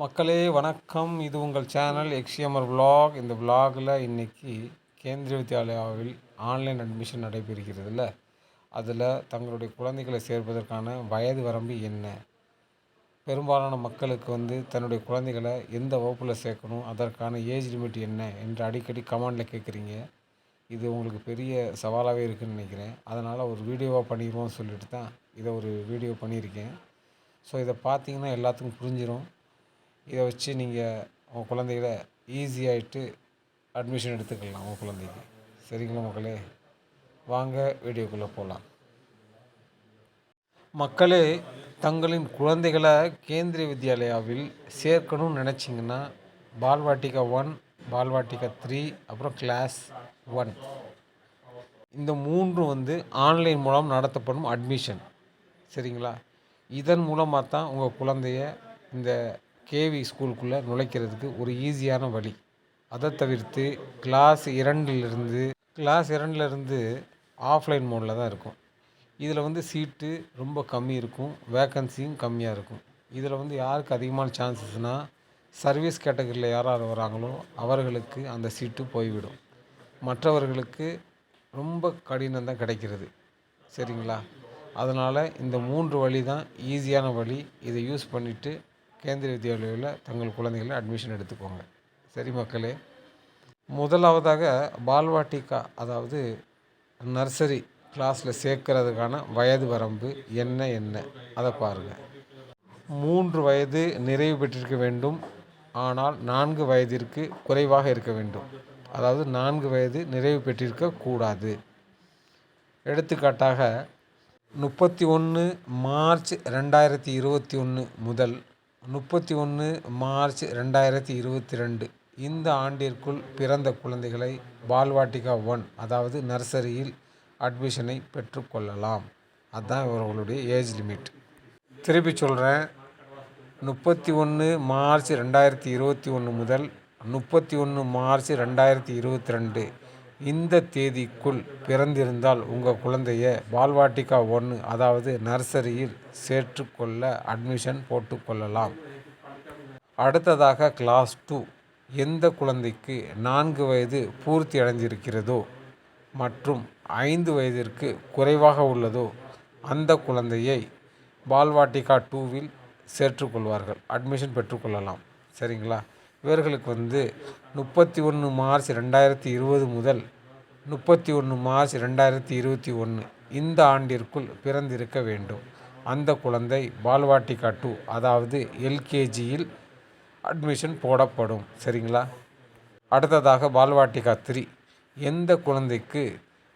மக்களே வணக்கம். இது உங்கள் சேனல் எக்ஸ்எம்ஆர் vlog. இந்த vlogல இன்னைக்கு கேந்திரிய வித்யாலயாவில் ஆன்லைன் அட்மிஷன் நடைபெறுகிறதுல, அதில் தங்களுடைய குழந்தைகளை சேர்ப்பதற்கான வயது வரம்பு என்ன, பெரும்பாலான மக்களுக்கு தன்னுடைய குழந்தைகளை எந்த வகுப்பில் சேர்க்கணும், அதற்கான ஏஜ் லிமிட் என்ன என்று அடிக்கடி கமெண்டில் கேட்குறீங்க. இது உங்களுக்கு பெரிய சவாலாகவே இருக்குதுன்னு நினைக்கிறேன். அதனால் ஒரு வீடியோவாக பண்ணிடுவோம்னு சொல்லிட்டு தான் இதை ஒரு வீடியோ பண்ணியிருக்கேன். ஸோ இதை பார்த்தீங்கன்னா எல்லாத்துக்கும் புரிஞ்சிடும். இதை வச்சு நீங்கள் உங்கள் குழந்தைகளை ஈஸியாகிட்டு அட்மிஷன் எடுத்துக்கலாம் உங்கள் குழந்தைக்கு. சரிங்களா மக்களே, வாங்க வீடியோக்குள்ளே போகலாம். மக்களே, தங்களின் குழந்தைகளை கேந்திரிய வித்யாலயாவில் சேர்க்கணும்னு நினச்சிங்கன்னா பால்வாட்டிகா 1, பால்வாட்டிகா 3, அப்புறம் கிளாஸ் 1, இந்த மூன்றும் ஆன்லைன் மூலம் நடத்தப்படும் அட்மிஷன். சரிங்களா, இதன் மூலமாக தான் உங்கள் குழந்தைய இந்த கேவி ஸ்கூலுக்குள்ளே நுழைக்கிறதுக்கு ஒரு ஈஸியான வழி. அதை தவிர்த்து கிளாஸ் 2லேருந்து ஆஃப்லைன் மோடில் தான் இருக்கும். இதில் சீட்டு ரொம்ப கம்மி இருக்கும், வேக்கன்சியும் கம்மியாக இருக்கும். இதில் யாருக்கு அதிகமான சான்சஸ்னால், சர்வீஸ் கேட்டகரியில் யார் யார் வராங்களோ அவர்களுக்கு அந்த சீட்டு போய்விடும். மற்றவர்களுக்கு ரொம்ப கடினம் தான் கிடைக்கிறது. சரிங்களா, அதனால் இந்த 3 வழி தான் ஈஸியான வழி. இதை யூஸ் பண்ணிவிட்டு கேந்திரிய வித்யாலயாவில் தங்கள் குழந்தைகளை அட்மிஷன் எடுத்துக்கோங்க. சரி மக்களே, முதலாவதாக பால்வாட்டிகா, அதாவது நர்சரி கிளாஸில் சேர்க்கறதுக்கான வயது வரம்பு என்ன அதை பாருங்கள். 3 வயது நிறைவு பெற்றிருக்க வேண்டும், ஆனால் 4 வயதிற்கு குறைவாக இருக்க வேண்டும். அதாவது 4 வயது நிறைவு பெற்றிருக்க கூடாது. எடுத்துக்காட்டாக 31 மார்ச் 2021 முதல் 31 மார்ச் 2022 இந்த ஆண்டிற்குள் பிறந்த குழந்தைகளை பால்வாட்டிகா 1, அதாவது நர்சரியில் அட்மிஷனை பெற்றுக்கொள்ளலாம். அதுதான் இவர்களுடைய ஏஜ் லிமிட். திருப்பி சொல்கிறேன், 31 மார்ச் 2021 முதல் 31 மார்ச் 2022 இந்த தேதிக்குள் பிறந்திருந்தால் உங்கள் குழந்தைய பால்வாட்டிகா 1, அதாவது நர்சரியில் சேர்த்துக்கொள்ள அட்மிஷன் போட்டுக்கொள்ளலாம். அடுத்ததாக கிளாஸ் 2, எந்த குழந்தைக்கு 4 வயது பூர்த்தி அடைந்திருக்கிறதோ மற்றும் 5 வயதிற்கு குறைவாக உள்ளதோ அந்த குழந்தையை பால்வாட்டிகா 2வில் சேர்த்துக்கொள்வார்கள், அட்மிஷன் பெற்றுக்கொள்ளலாம். சரிங்களா, இவர்களுக்கு 31 மார்ச் 2020 முதல் 31 மார்ச் 2021 இந்த ஆண்டிற்குள் பிறந்திருக்க வேண்டும். அந்த குழந்தை பால்வாட்டிகா 2, அதாவது எல்கேஜியில் அட்மிஷன் போடப்படும். சரிங்களா, அடுத்ததாக பால்வாட்டிகா 3, எந்த குழந்தைக்கு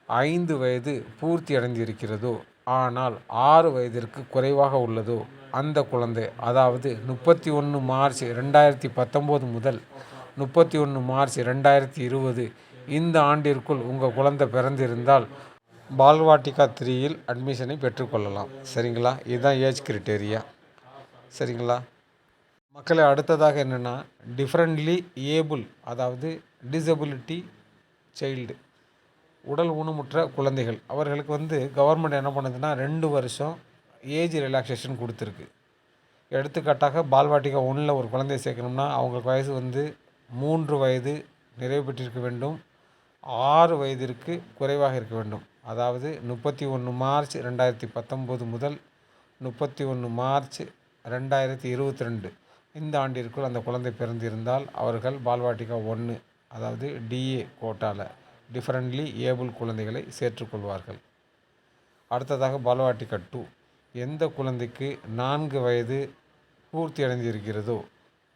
5 வயது பூர்த்தி அடைந்திருக்கிறதோ ஆனால் 6 வயதிற்கு குறைவாக உள்ளதோ அந்த குழந்தை, அதாவது 31 மார்ச் 2019 முதல் 31 மார்ச் 2020 இந்த ஆண்டிற்குள் உங்கள் குழந்தை பிறந்திருந்தால் பால்வாட்டிகா 3யில் அட்மிஷனை பெற்றுக்கொள்ளலாம். சரிங்களா, இதுதான் ஏஜ் கிரிட்டேரியா. சரிங்களா மக்களை, அடுத்ததாக என்னென்னா டிஃப்ரெண்ட்லி ஏபிள், அதாவது டிசபிலிட்டி சைல்டு, உடல் ஊனமுற்ற குழந்தைகள், அவர்களுக்கு கவர்மெண்ட் என்ன பண்ணுதுன்னா 2 வருஷம் ஏஜ் ரிலாக்ஸேஷன் கொடுத்துருக்கு. எடுத்துக்காட்டாக பால்வாட்டிகா 1ல் ஒரு குழந்தையை சேர்க்கணும்னா அவங்களுக்கு வயசு 3 வயது நிறைவு பெற்றிருக்க வேண்டும், 6 வயதிற்கு குறைவாக இருக்க வேண்டும். அதாவது 31 மார்ச் 2019 முதல் 31 மார்ச் 2022 இந்த ஆண்டிற்குள் அந்த குழந்தை பிறந்திருந்தால் அவர்கள் பால்வாட்டிகா 1, அதாவது டிஏ கோட்டாவில் டிஃப்ரெண்ட்லி ஏபிள் குழந்தைகளை சேர்த்துக்கொள்வார்கள். அடுத்ததாக பால்வாட்டிகா 2, எந்த குழந்தைக்கு 4 வயது பூர்த்தி அடைந்திருக்கிறதோ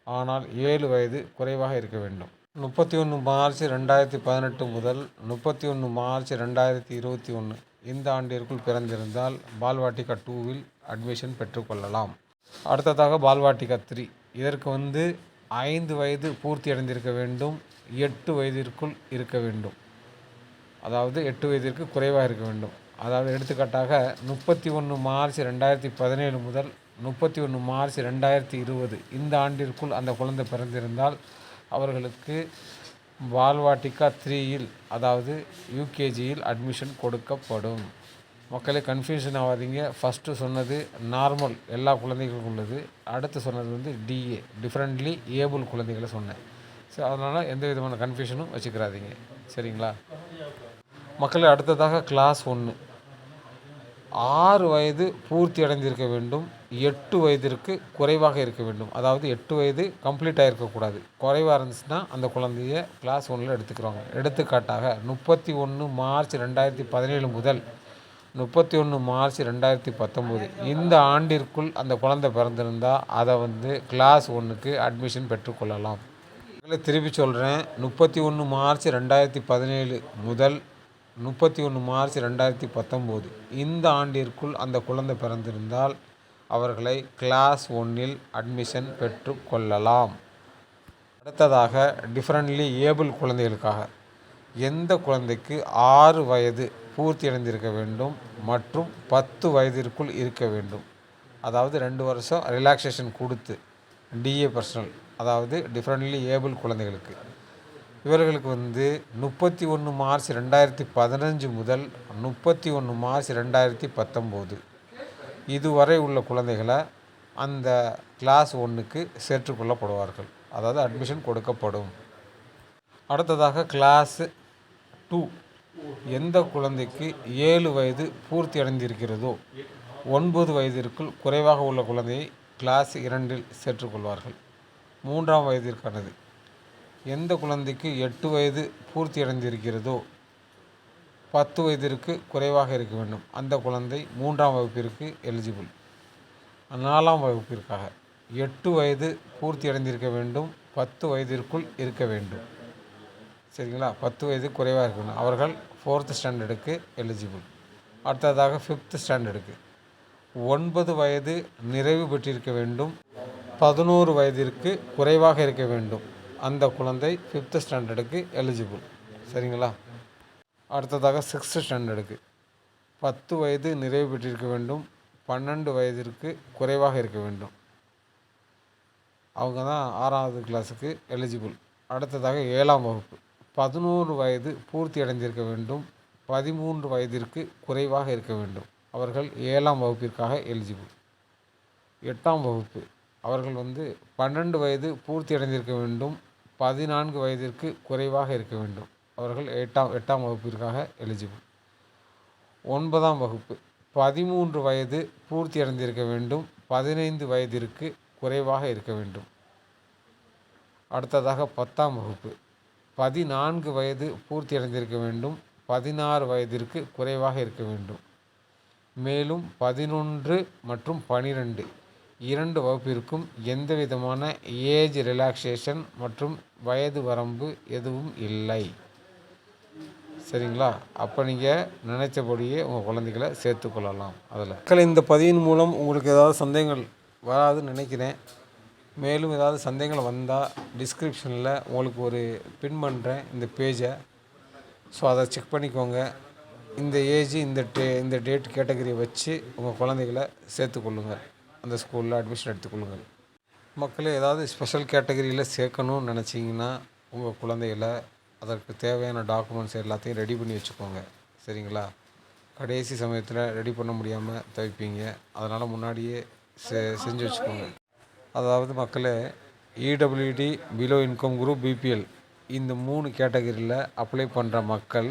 ஆனால் 7 வயது குறைவாக இருக்க வேண்டும். 31 மார்ச் 2018 முதல் 31 மார்ச் 2021 இந்த ஆண்டிற்குள் பிறந்திருந்தால் பால்வாட்டிகா 2வில் அட்மிஷன் பெற்றுக்கொள்ளலாம். அடுத்ததாக பால்வாட்டிகா 3, இதற்கு 5 வயது பூர்த்தி அடைந்திருக்க வேண்டும், 8 வயதிற்குள் இருக்க வேண்டும். அதாவது 8 வயதிற்கு குறைவாக இருக்க வேண்டும். அதாவது எடுத்துக்காட்டாக 31 மார்ச் 2017 முதல் 31 மார்ச் 2020 இந்த ஆண்டிற்குள் அந்த குழந்தை பிறந்திருந்தால் அவர்களுக்கு பால்வாட்டிகா 3யில், அதாவது யூகேஜியில் அட்மிஷன் கொடுக்கப்படும். மக்களே கன்ஃபியூஷன் ஆகாதீங்க. ஃபஸ்ட்டு சொன்னது நார்மல் எல்லா குழந்தைகளுக்கும் உள்ளது. அடுத்து சொன்னது வந்து டிஏ டிஃப்ரெண்ட்லி ஏபிள் குழந்தைகளை சொன்னேன். ஸோ அதனால் எந்த விதமான கன்ஃபியூஷனும் வச்சுக்கிறாதீங்க. சரிங்களா மக்களே? அடுத்ததாக கிளாஸ் 1 6 வயது பூர்த்தி அடைந்திருக்க வேண்டும். 8 வயதிற்கு குறைவாக இருக்க வேண்டும். அதாவது 8 வயது கம்ப்ளீட் ஆகிருக்கக்கூடாது. குறைவாக இருந்துச்சுன்னா அந்த குழந்தைய கிளாஸ் 1ல் எடுத்துக்கிறாங்க. எடுத்துக்காட்டாக 31 மார்ச் 2017 முதல் 31 மார்ச் 2019 இந்த ஆண்டிற்குள் அந்த குழந்தை பிறந்திருந்தால் அதை வந்து கிளாஸ் 1க்கு அட்மிஷன் பெற்றுக்கொள்ளலாம். திருப்பி சொல்கிறேன். 31 மார்ச் 2017 முதல் 31 மார்ச் 2019 இந்த ஆண்டிற்குள் அந்த குழந்தை பிறந்திருந்தால் அவர்களை கிளாஸ் 1ல் அட்மிஷன் பெற்றுக்கொள்ளலாம். அடுத்ததாக டிஃப்ரெண்ட்லி ஏபிள் குழந்தைகளுக்காக எந்த குழந்தைக்கு 6 வயது பூர்த்தி அடைந்திருக்க வேண்டும் மற்றும் 10 வயதிற்குள் இருக்க வேண்டும். அதாவது 2 வருஷம் ரிலாக்ஸேஷன் கொடுத்து டிஏ பர்சனல், அதாவது டிஃப்ரெண்ட்லி ஏபிள் குழந்தைகளுக்கு இவர்களுக்கு வந்து 31 மார்ச் 2015 முதல் 31 மார்ச் 2019 இதுவரை உள்ள குழந்தைகளை அந்த கிளாஸ் 1க்கு சேர்த்துக்கொள்ளப்படுவார்கள். அதாவது அட்மிஷன் கொடுக்கப்படும். அடுத்ததாக கிளாஸ் 2 எந்த குழந்தைக்கு 7 வயது பூர்த்தி அடைந்திருக்கிறதோ 9 வயதிற்குள் குறைவாக உள்ள குழந்தையை கிளாஸ் 2ல் சேர்த்துக்கொள்வார்கள். 3ஆம் வயதிற்கானது எந்த குழந்தைக்கு 8 வயது பூர்த்தி அடைந்திருக்கிறதோ 10 வயதிற்கு குறைவாக இருக்க வேண்டும். அந்த குழந்தை 3ஆம் வகுப்பிற்கு எலிஜிபிள். 4ஆம் வகுப்பிற்காக 8 வயது பூர்த்தி அடைந்திருக்க வேண்டும். 10 வயதிற்குள் இருக்க வேண்டும். சரிங்களா? 10 வயது குறைவாக இருக்கணும். அவர்கள் 4th ஸ்டாண்டர்டுக்கு எலிஜிபிள். அடுத்ததாக 5th ஸ்டாண்டர்டுக்கு 9 வயது நிறைவு பெற்றிருக்க வேண்டும். 11 வயதிற்கு குறைவாக இருக்க வேண்டும். அந்த குழந்தை 5th ஸ்டாண்டர்டுக்கு எலிஜிபிள். சரிங்களா? அடுத்ததாக 6th ஸ்டாண்டர்டுக்கு 10 வயது நிறைவு பெற்றிருக்க வேண்டும். 12 வயதிற்கு குறைவாக இருக்க வேண்டும். அவங்க தான் 6வது கிளாஸுக்கு எலிஜிபிள். அடுத்ததாக 7ஆம் வகுப்பு 11 வயது பூர்த்தி அடைந்திருக்க வேண்டும். 13 வயதிற்கு குறைவாக இருக்க வேண்டும். அவர்கள் 7ஆம் வகுப்பிற்காக எலிஜிபிள். 8ஆம் வகுப்பு அவர்கள் வந்து 12 வயது பூர்த்தி அடைந்திருக்க வேண்டும். 14 வயதிற்கு குறைவாக இருக்க வேண்டும். அவர்கள் 8ஆம் வகுப்பிற்காக எலிஜிபிள். 9ஆம் வகுப்பு 13 வயது பூர்த்தி அடைந்திருக்க வேண்டும். 15 வயதிற்கு குறைவாக இருக்க வேண்டும். அடுத்ததாக 10ஆம் வகுப்பு 14 வயது பூர்த்தி அடைந்திருக்க வேண்டும். 16 வயதிற்கு குறைவாக இருக்க வேண்டும். மேலும் 11 மற்றும் 12 2 வகுப்பிற்கும் எந்த விதமான ஏஜ் ரிலாக்ஸேஷன் மற்றும் வயது வரம்பு எதுவும் இல்லை. சரிங்களா? அப்போ நீங்கள் நினைச்சபடியே உங்கள் குழந்தைகளை சேர்த்துக்கொள்ளலாம். அதில் இந்த பதிவின் மூலம் உங்களுக்கு ஏதாவது சந்தேகங்கள் வராதுன்னு நினைக்கிறேன். மேலும் ஏதாவது சந்தேகங்கள் வந்தால் டிஸ்கிரிப்ஷனில் உங்களுக்கு ஒரு பின் பண்ணுறேன் இந்த பேஜை. ஸோ அதை செக் பண்ணிக்கோங்க. இந்த ஏஜ் இந்த டேட் கேட்டகரியை வச்சு உங்கள் குழந்தைகளை சேர்த்துக்கொள்ளுங்கள். அந்த ஸ்கூலில் அட்மிஷன் எடுத்துக்கொள்ளுங்கள். மக்களே, ஏதாவது ஸ்பெஷல் கேட்டகரியில் சேர்க்கணும்னு நினச்சிங்கன்னா உங்கள் குழந்தைகளை அதற்கு தேவையான டாக்குமெண்ட்ஸ் எல்லாத்தையும் ரெடி பண்ணி வச்சுக்கோங்க. சரிங்களா? கடைசி சமயத்தில் ரெடி பண்ண முடியாமல் தவிப்பீங்க. அதனால் முன்னாடியே செஞ்சு வச்சுக்கோங்க. அதாவது மக்களே, இடபிள்யூடி, பிலோ இன்கம் குரூப், பிபிஎல் இந்த 3 கேட்டகரியில் அப்ளை பண்ணுற மக்கள்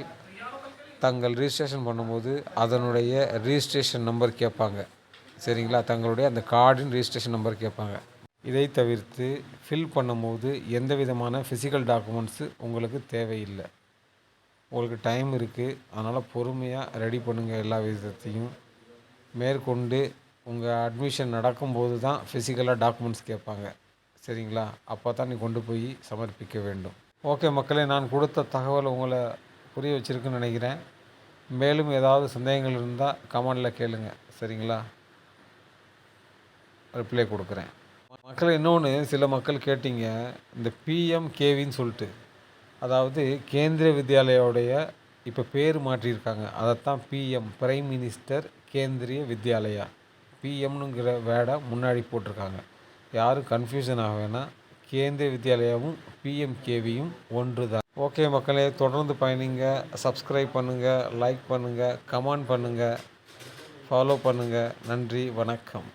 தங்கள் ரிஜிஸ்ட்ரேஷன் பண்ணும்போது அதனுடைய ரிஜிஸ்ட்ரேஷன் நம்பர் கேட்பாங்க. சரிங்களா? தங்களுடைய அந்த கார்டின் ரிஜிஸ்ட்ரேஷன் நம்பர் கேட்பாங்க. இதை தவிர்த்து ஃபில் பண்ணும்போது எந்த விதமான ஃபிசிக்கல் டாக்குமெண்ட்ஸு உங்களுக்கு தேவையில்லை. உங்களுக்கு டைம் இருக்குது. அதனால் பொறுமையாக ரெடி பண்ணுங்கள் எல்லா விதத்தையும். மேற்கொண்டு உங்கள் அட்மிஷன் நடக்கும்போது தான் ஃபிசிக்கலாக டாக்குமெண்ட்ஸ் கேட்பாங்க. சரிங்களா? அப்போ தான் நீ கொண்டு போய் சமர்ப்பிக்க வேண்டும். ஓகே மக்களே, நான் கொடுத்த தகவல் உங்களை புரிய வச்சுருக்குன்னு நினைக்கிறேன். மேலும் ஏதாவது சந்தேகங்கள் இருந்தால் கமெண்டில் கேளுங்க. சரிங்களா? ரிப்ளை கொடுக்குறேன். மக்கள் இன்னொன்று சில மக்கள் கேட்டிங்க, இந்த பிஎம்கேவின்னு சொல்லிட்டு, அதாவது கேந்திரிய வித்யாலயோடைய இப்போ பேர் மாற்றியிருக்காங்க. அதைத்தான் PM, prime minister Kendriya Vidyalaya, பிஎம்னுங்கிற வேர்டை முன்னாடி போட்டிருக்காங்க. யாரும் கன்ஃபியூஷன் ஆக வேணாம். கேந்திரிய வித்யாலயாவும் பிஎம்கேவியும் ஒன்று தான். ஓகே மக்களே, தொடர்ந்து பயணிங்க. சப்ஸ்கிரைப் பண்ணுங்கள், லைக் பண்ணுங்கள், கமெண்ட் பண்ணுங்கள். ஃபாலோ பண்ணுங்கள். நன்றி, வணக்கம்.